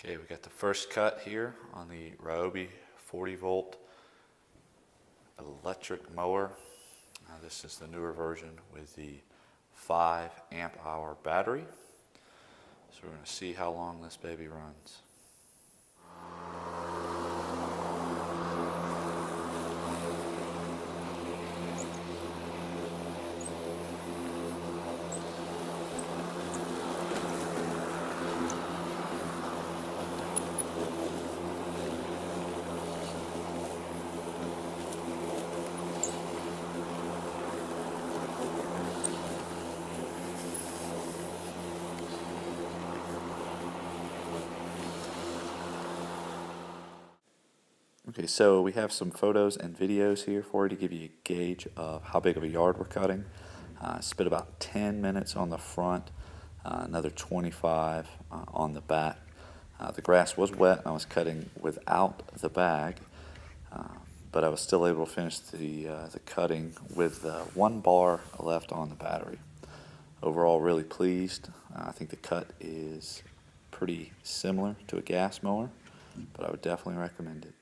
Okay, we got the first cut here on the Ryobi 40-volt electric mower. This is the newer version with the 5 amp hour battery. So we're going to see how long this baby runs. Okay, so we have some photos and videos here for you to give you a gauge of how big of a yard we're cutting. Spent about 10 minutes on the front, another 25 on the back. The grass was wet and I was cutting without the bag, but I was still able to finish the cutting with 1 bar left on the battery. Overall, really pleased. I think the cut is pretty similar to a gas mower, but I would definitely recommend it.